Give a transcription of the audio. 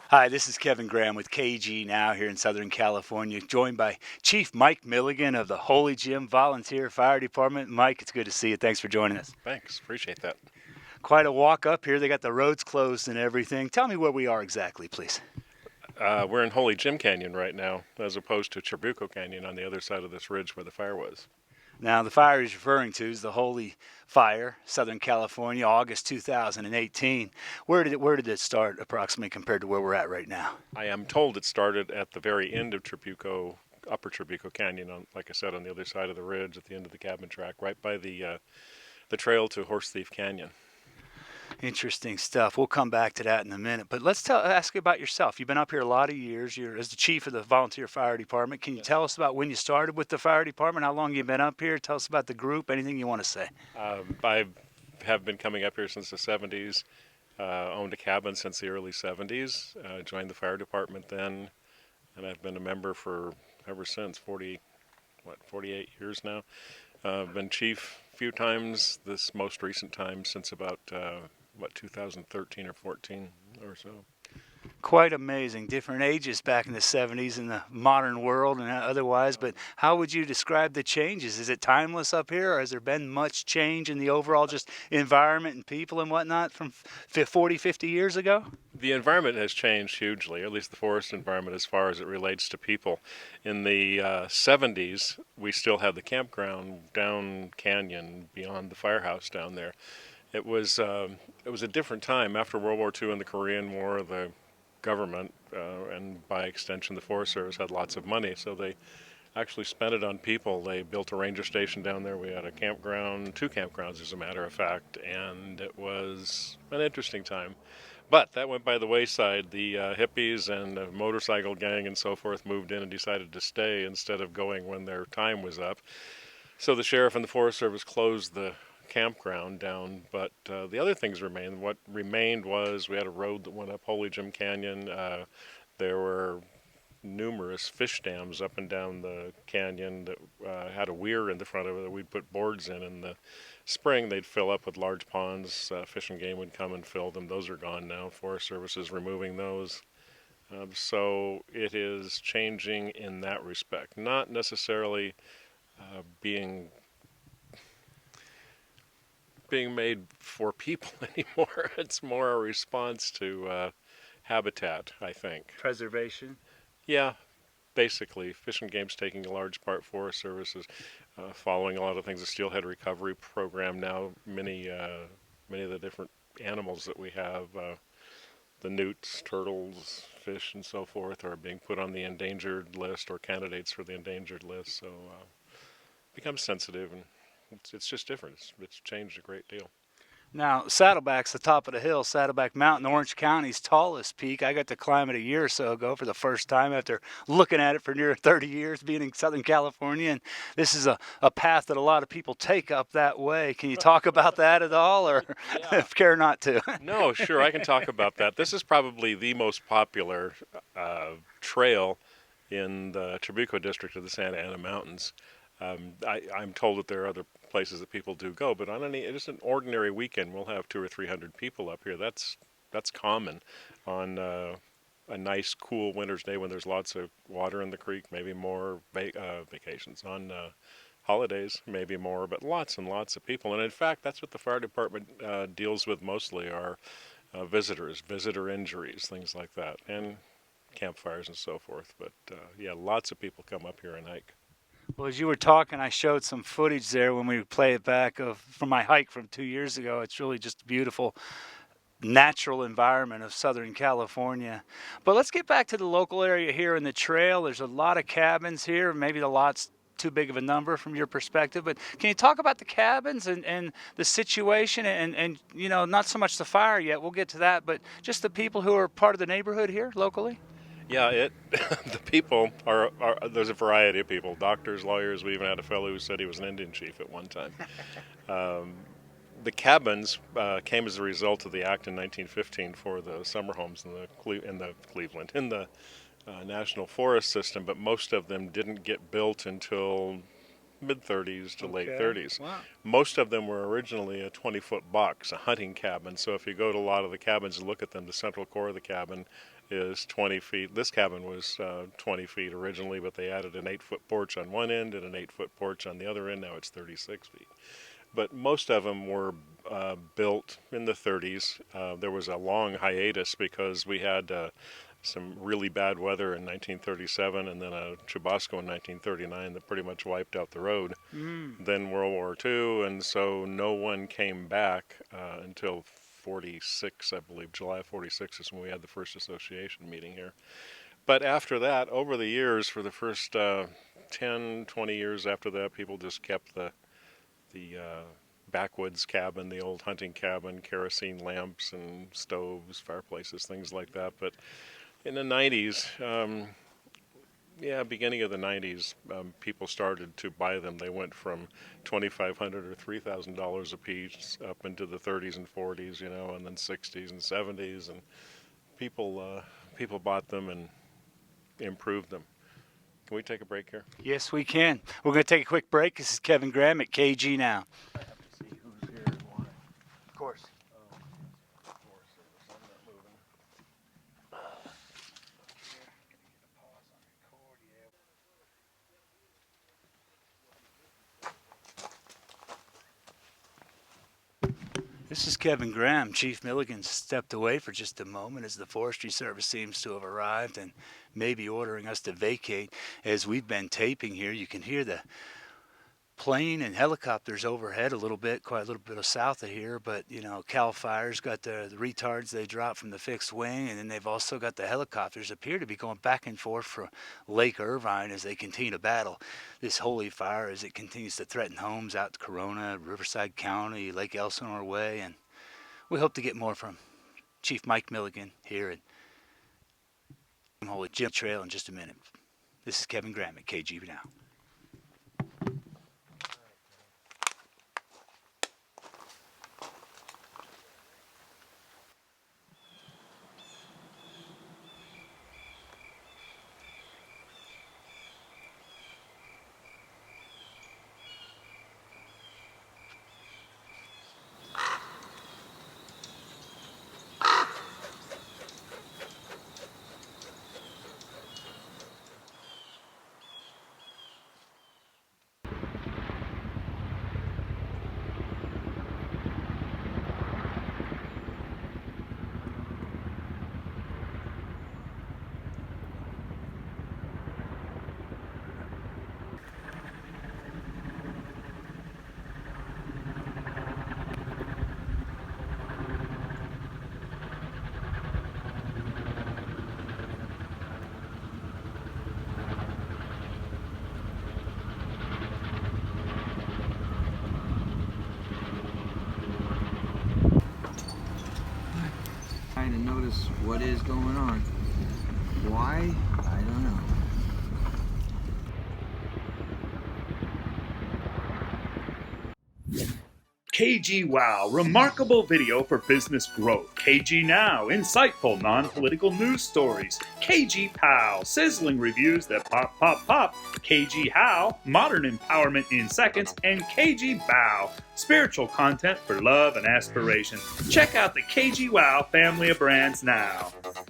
Hi, this is Kevin Graham with KGNOW here in Southern California, joined by Chief Mike Milligan of the Holy Gym Volunteer Fire Department. Mike, it's good to see you. Thanks for joining us. Thanks, appreciate that. Quite a walk up here. They got the roads closed and everything. Tell me where we are exactly, please. We're in Holy Jim Canyon right now, as opposed to Trabuco Canyon on the other side of this ridge where the fire was. Now, the fire he's referring to is the Holy Fire, Southern California, August 2018. Where did it start approximately compared to where we're at right now? I am told it started at the very end of Trabuco, Upper Trabuco Canyon, like I said, on the other side of the ridge at the end of the cabin track, right by the trail to Horse Thief Canyon. Interesting stuff. We'll come back to that in a minute. But let's ask you about yourself. You've been up here a lot of years. You're as the chief of the volunteer fire department. Can you tell us about when you started with the fire department? How long you've been up here? Tell us about the group. Anything you want to say? I have been coming up here since the 70s. Owned a cabin since the early 70s. Joined the fire department then, and I've been a member for ever since. 48 years now. Been chief a few times. This most recent time since about 2013 or 14 or so. Quite amazing. Different ages back in the 70s in the modern world and otherwise. But how would you describe the changes? Is it timeless up here, or has there been much change in the overall just environment and people and whatnot from 40, 50 years ago? The environment has changed hugely, at least the forest environment as far as it relates to people. In the 70s, we still had the campground down canyon beyond the firehouse down there. It was a different time. After World War II and the Korean War, the government, and by extension the Forest Service, had lots of money, so they actually spent it on people. They built a ranger station down there. We had a campground, two campgrounds as a matter of fact, and it was an interesting time. But that went by the wayside. The hippies and the motorcycle gang and so forth moved in and decided to stay instead of going when their time was up. So the sheriff and the Forest Service closed the campground down, but the other things remained. What remained was we had a road that went up Holy Jim Canyon. There were numerous fish dams up and down the canyon that had a weir in the front of it that we'd put boards in the spring. They'd fill up with large ponds. Fish and Game would come and fill them. Those are gone now. Forest Service is removing those. So it is changing in that respect. Not necessarily being made for people anymore. It's more a response to habitat, I think. Preservation. Yeah, basically. Fish and Game's taking a large part. Forest Service is following a lot of things. The Steelhead Recovery Program now. Many of the different animals that we have, the newts, turtles, fish, and so forth, are being put on the endangered list or candidates for the endangered list. So becomes sensitive, and it's just different. It's changed a great deal. Now, Saddleback's the top of the hill, Saddleback Mountain, Orange County's tallest peak. I got to climb it a year or so ago for the first time after looking at it for near 30 years, being in Southern California. And this is a path that a lot of people take up that way. Can you talk about that at all, or care not to? No, sure, I can talk about that. This is probably the most popular trail in the Trabuco district of the Santa Ana Mountains. I'm told that there are other places that people do go, but on just an ordinary weekend, we'll have 200 or 300 people up here. That's common on a nice, cool winter's day when there's lots of water in the creek. Maybe more vacations on holidays, maybe more, but lots and lots of people. And in fact, that's what the fire department deals with mostly: are visitors, visitor injuries, things like that, and campfires and so forth. But yeah, lots of people come up here and hike. Well, as you were talking, I showed some footage there when we play it back from my hike from 2 years ago. It's really just a beautiful natural environment of Southern California. But let's get back to the local area here in the trail. There's a lot of cabins here. Maybe the lot's too big of a number from your perspective, but can you talk about the cabins and the situation and not so much the fire yet, we'll get to that, but just the people who are part of the neighborhood here locally? Yeah, the people are, there's a variety of people, doctors, lawyers. We even had a fellow who said he was an Indian chief at one time. The cabins came as a result of the act in 1915 for the summer homes in the National Forest System, but most of them didn't get built until mid-30s to late 30s. Wow. Most of them were originally a 20-foot box, a hunting cabin. So if you go to a lot of the cabins and look at them, the central core of the cabin is 20 feet. This cabin was 20 feet originally, but they added an 8-foot porch on one end and an 8-foot porch on the other end. Now it's 36 feet. But most of them were built in the 30s. There was a long hiatus because we had some really bad weather in 1937 and then a chubasco in 1939 that pretty much wiped out the road. Then World War II, and so no one came back until 46, I believe. July of 46 is when we had the first association meeting here. But after that, over the years, for the first 10, 20 years after that, people just kept the backwoods cabin, the old hunting cabin, kerosene lamps and stoves, fireplaces, things like that. But in the 90s, beginning of the 90s, people started to buy them. They went from $2,500 or $3,000 a piece up into the 30s and 40s, and then 60s and 70s, and people bought them and improved them. Can we take a break here? Yes, we can. We're going to take a quick break. This is Kevin Graham at KGNOW. I have to see who's here and why. Of course. This is Kevin Graham. Chief Milligan stepped away for just a moment as the Forestry Service seems to have arrived and may be ordering us to vacate. As we've been taping here, you can hear the plane and helicopters overhead a little bit, quite a little bit of south of here, but Cal Fire's got the retards they dropped from the fixed wing, and then they've also got the helicopters appear to be going back and forth from Lake Irvine as they continue to battle this holy fire as it continues to threaten homes out to Corona, Riverside County, Lake Elsinore Way, and we hope to get more from Chief Mike Milligan here at Holy Jim Trail in just a minute. This is Kevin Graham at KGNOW. Trying to notice what is going on. Why? I don't know. KGWOW, remarkable video for business growth. KGNOW, insightful non-political news stories. KGPOW, sizzling reviews that pop, pop, pop. KGHOW, modern empowerment in seconds. And KGBOW, spiritual content for love and aspiration. Check out the KGWOW family of brands now.